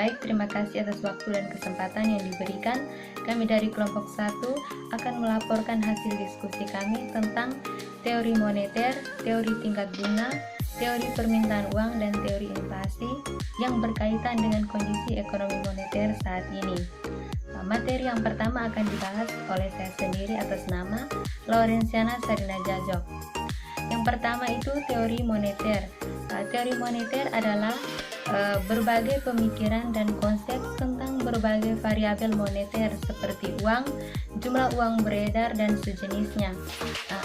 Baik, terima kasih atas waktu dan kesempatan yang diberikan. Kami dari kelompok 1 akan melaporkan hasil diskusi kami tentang teori moneter, teori tingkat bunga, teori permintaan uang, dan teori inflasi yang berkaitan dengan kondisi ekonomi moneter saat ini. Materi yang pertama akan dibahas oleh saya sendiri atas nama Laurenciana Sarina Jajok. Yang pertama itu teori moneter. Teori moneter adalah berbagai pemikiran dan konsep tentang berbagai variabel moneter seperti uang, jumlah uang beredar, dan sejenisnya.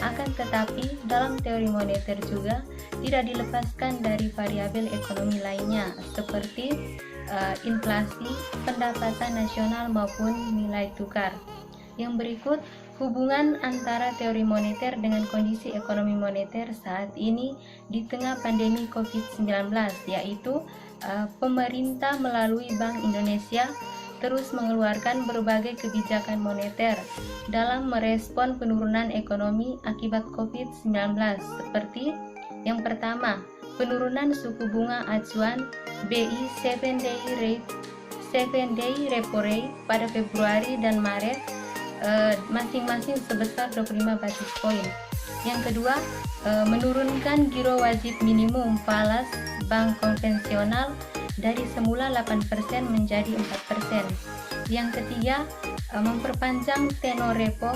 Akan tetapi dalam teori moneter juga tidak dilepaskan dari variabel ekonomi lainnya seperti inflasi, pendapatan nasional maupun nilai tukar. Yang berikut hubungan antara teori moneter dengan kondisi ekonomi moneter saat ini di tengah pandemi COVID-19, yaitu pemerintah melalui Bank Indonesia terus mengeluarkan berbagai kebijakan moneter dalam merespon penurunan ekonomi akibat COVID-19 seperti yang pertama, penurunan suku bunga acuan BI 7-day repo rate pada Februari dan Maret masing-masing sebesar 25 basis poin. Yang kedua, menurunkan giro wajib minimum falas bank konvensional dari semula 8% menjadi 4%. Yang ketiga, memperpanjang tenor repo,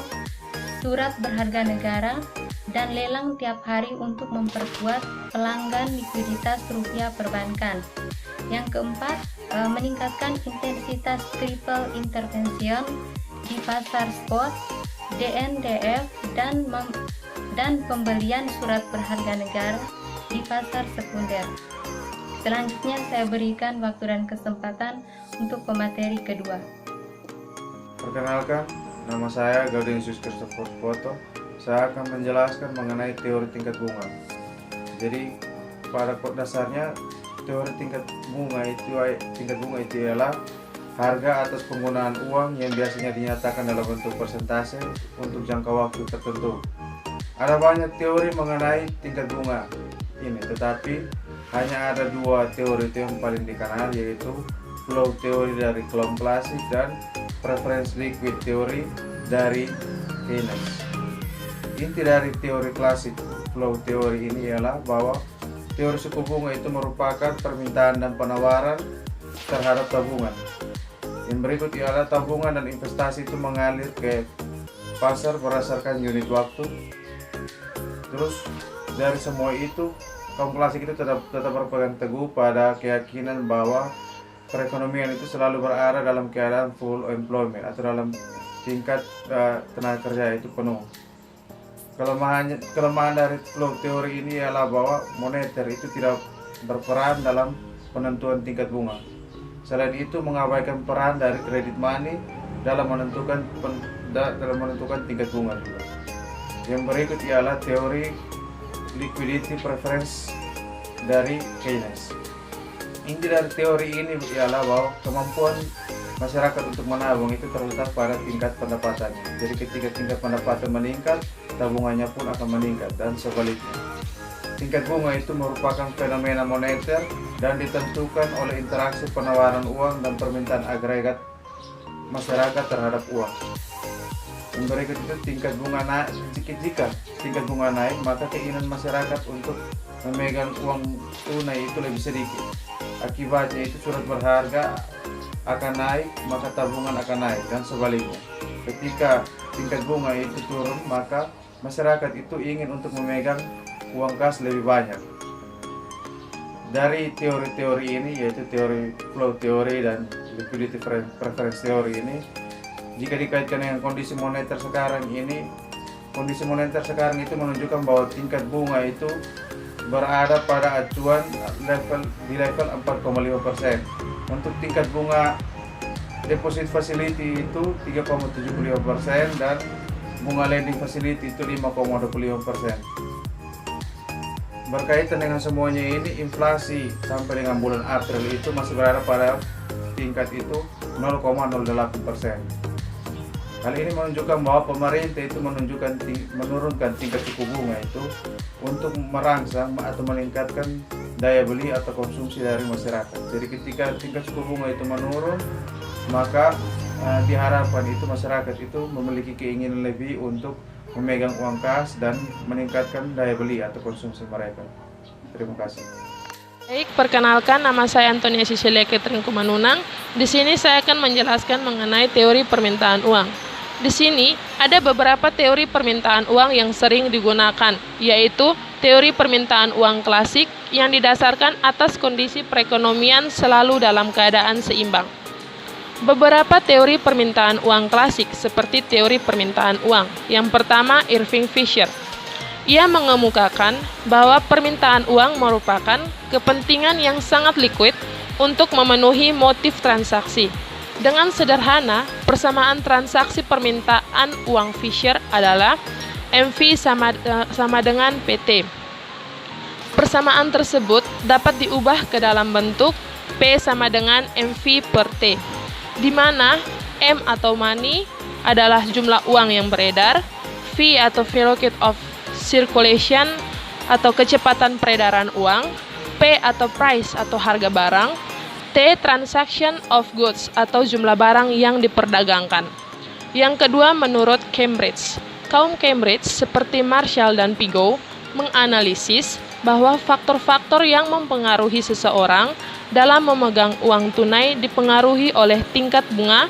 surat berharga negara, dan lelang tiap hari untuk memperkuat pelanggan likuiditas rupiah perbankan. Yang keempat, meningkatkan intensitas triple intervention di pasar spot, DNDF, dan pembelian surat berharga negara di pasar sekunder. Selanjutnya saya berikan waktu dan kesempatan untuk pemateri kedua. Perkenalkan, nama saya Gaudentius Christopher Poto. Saya akan menjelaskan mengenai teori tingkat bunga. Jadi pada dasarnya teori tingkat bunga itu ialah harga atas penggunaan uang yang biasanya dinyatakan dalam bentuk persentase untuk jangka waktu tertentu. Ada banyak teori mengenai tingkat bunga ini, tetapi hanya ada dua teori itu yang paling dikenal, yaitu flow teori dari Klom klasik dan preference liquid teori dari Keynes. Inti dari teori klasik flow teori ini ialah bahwa teori suku bunga itu merupakan permintaan dan penawaran terhadap tabungan. Yang berikut ialah tabungan dan investasi itu mengalir ke pasar berdasarkan unit waktu. Terus dari semua itu, kaum klasik itu tetap berpegang teguh pada keyakinan bahwa perekonomian itu selalu berada dalam keadaan full employment atau dalam tingkat tenaga kerja itu penuh. Kelemahan dari flow teori ini ialah bahwa moneter itu tidak berperan dalam penentuan tingkat bunga. Selain itu, mengabaikan peran dari credit money dalam menentukan tingkat bunga juga. Yang berikut ialah teori liquidity preference dari Keynes. Inti dari teori ini ialah bahwa kemampuan masyarakat untuk menabung itu terletak pada tingkat pendapatannya. Jadi ketika tingkat pendapatan meningkat, tabungannya pun akan meningkat, dan sebaliknya. Tingkat bunga itu merupakan fenomena moneter dan ditentukan oleh interaksi penawaran uang dan permintaan agregat masyarakat terhadap uang. Yang berikut itu tingkat bunga naik. Jika tingkat bunga naik, maka keinginan masyarakat untuk memegang uang tunai itu lebih sedikit. Akibatnya itu surat berharga akan naik, maka tabungan akan naik, dan sebaliknya. Ketika tingkat bunga itu turun, maka masyarakat itu ingin untuk memegang uang kas lebih banyak. Dari teori-teori ini, yaitu teori flow teori dan liquidity preference teori ini, jika dikaitkan dengan kondisi moneter sekarang ini, kondisi moneter sekarang itu menunjukkan bahwa tingkat bunga itu berada pada acuan di level 4,5%. Untuk tingkat bunga deposit facility itu 3,75% dan bunga lending facility itu 5,25%. Berkaitan dengan semuanya ini, inflasi sampai dengan bulan April itu masih berada pada tingkat itu 0,08%. Hal ini menunjukkan bahwa pemerintah itu menurunkan tingkat suku bunga itu untuk merangsang atau meningkatkan daya beli atau konsumsi dari masyarakat. Jadi ketika tingkat suku bunga itu menurun, maka diharapkan itu masyarakat itu memiliki keinginan lebih untuk memegang uang kas dan meningkatkan daya beli atau konsumsi mereka. Terima kasih. Baik, perkenalkan, nama saya Antonia Cecilia Catherine Kumanunang. Di sini saya akan menjelaskan mengenai teori permintaan uang. Di sini ada beberapa teori permintaan uang yang sering digunakan, yaitu teori permintaan uang klasik yang didasarkan atas kondisi perekonomian selalu dalam keadaan seimbang. Beberapa teori permintaan uang klasik seperti teori permintaan uang. Yang pertama, Irving Fisher. Ia mengemukakan bahwa permintaan uang merupakan kepentingan yang sangat liquid untuk memenuhi motif transaksi. Dengan sederhana, persamaan transaksi permintaan uang Fisher adalah MV sama dengan PT. Persamaan tersebut dapat diubah ke dalam bentuk P sama dengan MV per T, di mana M atau money adalah jumlah uang yang beredar, V atau velocity of circulation atau kecepatan peredaran uang, P atau price atau harga barang, T transaction of goods atau jumlah barang yang diperdagangkan. Yang kedua, menurut Cambridge. Kaum Cambridge seperti Marshall dan Pigot menganalisis bahwa faktor-faktor yang mempengaruhi seseorang dalam memegang uang tunai dipengaruhi oleh tingkat bunga,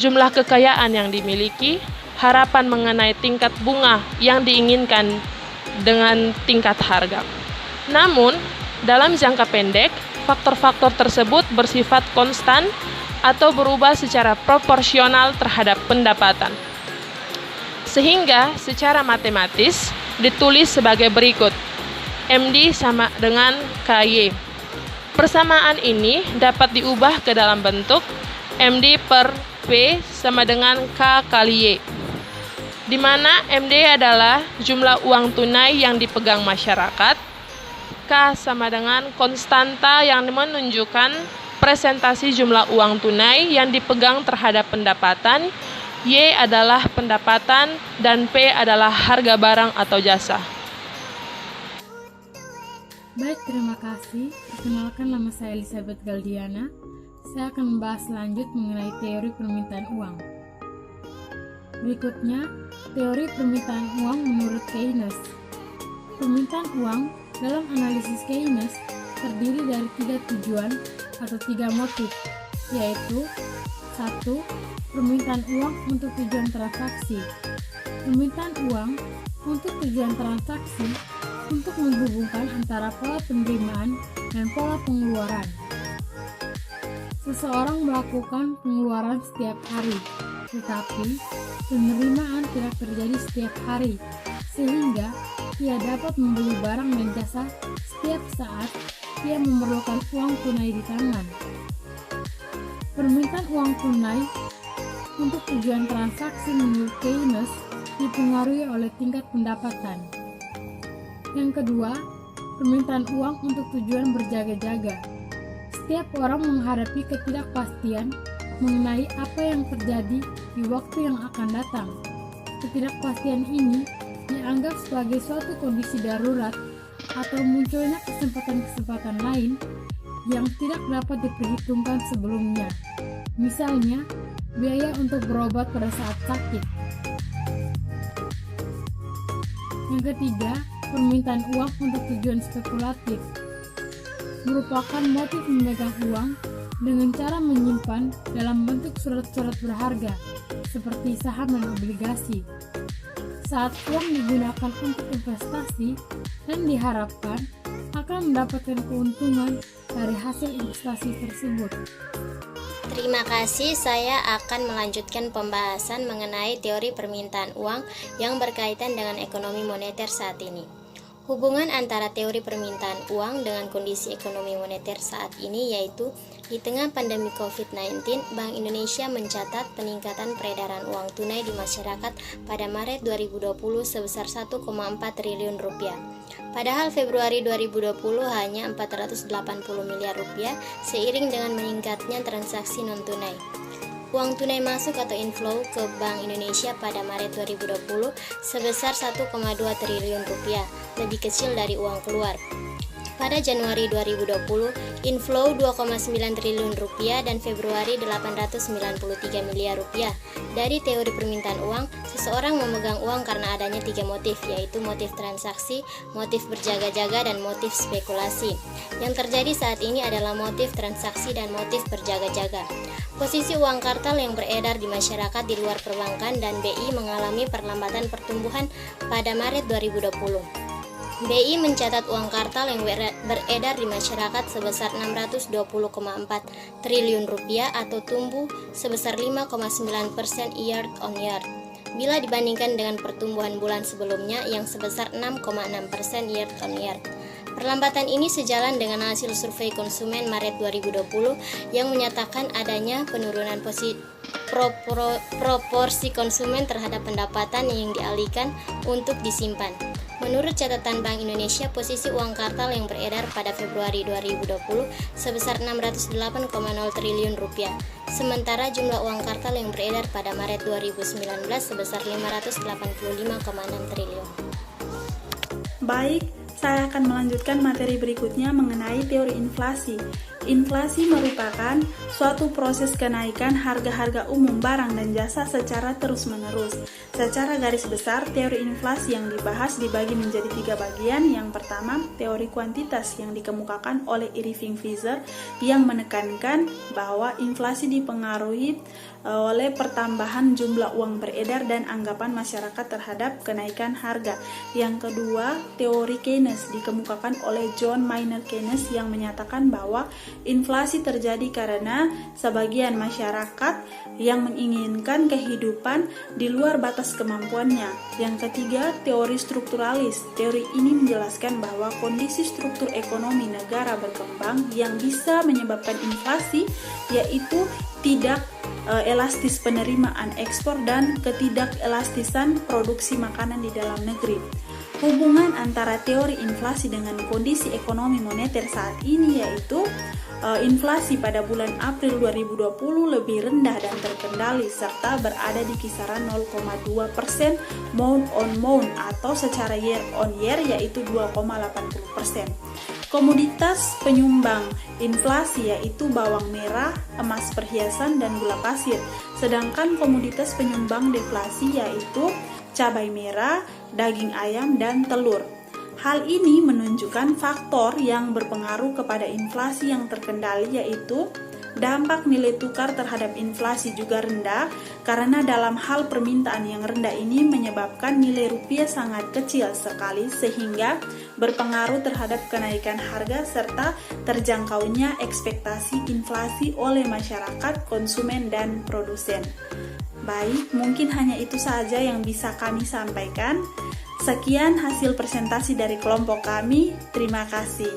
jumlah kekayaan yang dimiliki, harapan mengenai tingkat bunga yang diinginkan dengan tingkat harga. Namun, dalam jangka pendek, faktor-faktor tersebut bersifat konstan atau berubah secara proporsional terhadap pendapatan. Sehingga secara matematis ditulis sebagai berikut. MD sama dengan KY. Persamaan ini dapat diubah ke dalam bentuk MD per P sama dengan K kali Y, di mana MD adalah jumlah uang tunai yang dipegang masyarakat, K sama dengan konstanta yang menunjukkan presentasi jumlah uang tunai yang dipegang terhadap pendapatan, Y adalah pendapatan, dan P adalah harga barang atau jasa. Baik, terima kasih. Perkenalkan, nama saya Elizabeth Galdiana. Saya akan membahas lanjut mengenai teori permintaan uang. Berikutnya, teori permintaan uang menurut Keynes. Permintaan uang dalam analisis Keynes terdiri dari 3 tujuan atau 3 motif, yaitu 1. Permintaan uang untuk tujuan transaksi. Permintaan uang untuk tujuan transaksi untuk menghubungkan antara pola penerimaan dan pola pengeluaran. Seseorang melakukan pengeluaran setiap hari, tetapi penerimaan tidak terjadi setiap hari, sehingga ia dapat membeli barang dan jasa setiap saat ia memerlukan uang tunai di tangan. Permintaan uang tunai untuk tujuan transaksi menurut Keynes dipengaruhi oleh tingkat pendapatan. Yang kedua, permintaan uang untuk tujuan berjaga-jaga. Setiap orang menghadapi ketidakpastian mengenai apa yang terjadi di waktu yang akan datang. Ketidakpastian ini dianggap sebagai suatu kondisi darurat atau munculnya kesempatan-kesempatan lain yang tidak dapat diperhitungkan sebelumnya. Misalnya, biaya untuk berobat pada saat sakit. Yang ketiga, permintaan uang untuk tujuan spekulatif merupakan motif memegang uang dengan cara menyimpan dalam bentuk surat-surat berharga seperti saham dan obligasi. Saat uang digunakan untuk investasi dan diharapkan akan mendapatkan keuntungan dari hasil investasi tersebut. Terima kasih, saya akan melanjutkan pembahasan mengenai teori permintaan uang yang berkaitan dengan ekonomi moneter saat ini. Hubungan antara teori permintaan uang dengan kondisi ekonomi moneter saat ini yaitu di tengah pandemi COVID-19, Bank Indonesia mencatat peningkatan peredaran uang tunai di masyarakat pada Maret 2020 sebesar 1,4 triliun rupiah. Padahal Februari 2020 hanya 480 miliar rupiah seiring dengan meningkatnya transaksi non-tunai. Uang tunai masuk atau inflow ke Bank Indonesia pada Maret 2020 sebesar 1,2 triliun rupiah, lebih kecil dari uang keluar. Pada Januari 2020, inflow 2,9 triliun rupiah dan Februari 893 miliar rupiah. Dari teori permintaan uang, seseorang memegang uang karena adanya 3 motif, yaitu motif transaksi, motif berjaga-jaga, dan motif spekulasi. Yang terjadi saat ini adalah motif transaksi dan motif berjaga-jaga. Posisi uang kartal yang beredar di masyarakat di luar perbankan dan BI mengalami perlambatan pertumbuhan pada Maret 2020. BI mencatat uang kartal yang beredar di masyarakat sebesar 620,4 triliun rupiah atau tumbuh sebesar 5,9% year on year bila dibandingkan dengan pertumbuhan bulan sebelumnya yang sebesar 6,6% year on year. Perlambatan ini sejalan dengan hasil survei konsumen Maret 2020 yang menyatakan adanya penurunan proporsi konsumen terhadap pendapatan yang dialihkan untuk disimpan. Menurut catatan Bank Indonesia, posisi uang kartal yang beredar pada Februari 2020 sebesar 608,0 triliun rupiah. Sementara jumlah uang kartal yang beredar pada Maret 2019 sebesar 585,6 triliun. Baik, saya akan melanjutkan materi berikutnya mengenai teori inflasi. Inflasi merupakan suatu proses kenaikan harga-harga umum barang dan jasa secara terus-menerus. Secara garis besar, teori inflasi yang dibahas dibagi menjadi 3 bagian. Yang pertama, teori kuantitas yang dikemukakan oleh Irving Fisher yang menekankan bahwa inflasi dipengaruhi oleh pertambahan jumlah uang beredar dan anggapan masyarakat terhadap kenaikan harga. Yang kedua, teori Keynes dikemukakan oleh John Maynard Keynes yang menyatakan bahwa inflasi terjadi karena sebagian masyarakat yang menginginkan kehidupan di luar batas kemampuannya. Yang ketiga, teori strukturalis. Teori ini menjelaskan bahwa kondisi struktur ekonomi negara berkembang yang bisa menyebabkan inflasi yaitu tidak elastis penerimaan ekspor dan ketidakelastisan produksi makanan di dalam negeri. Hubungan antara teori inflasi dengan kondisi ekonomi moneter saat ini yaitu inflasi pada bulan April 2020 lebih rendah dan terkendali serta berada di kisaran 0,2% month on month atau secara year on year yaitu 2,80%. Komoditas penyumbang inflasi yaitu bawang merah, emas perhiasan, dan gula pasir. Sedangkan komoditas penyumbang deflasi yaitu cabai merah, daging ayam, dan telur. Hal ini menunjukkan faktor yang berpengaruh kepada inflasi yang terkendali yaitu dampak nilai tukar terhadap inflasi juga rendah karena dalam hal permintaan yang rendah ini menyebabkan nilai rupiah sangat kecil sekali sehingga berpengaruh terhadap kenaikan harga serta terjangkaunya ekspektasi inflasi oleh masyarakat, konsumen, dan produsen. Baik, mungkin hanya itu saja yang bisa kami sampaikan. Sekian hasil presentasi dari kelompok kami. Terima kasih.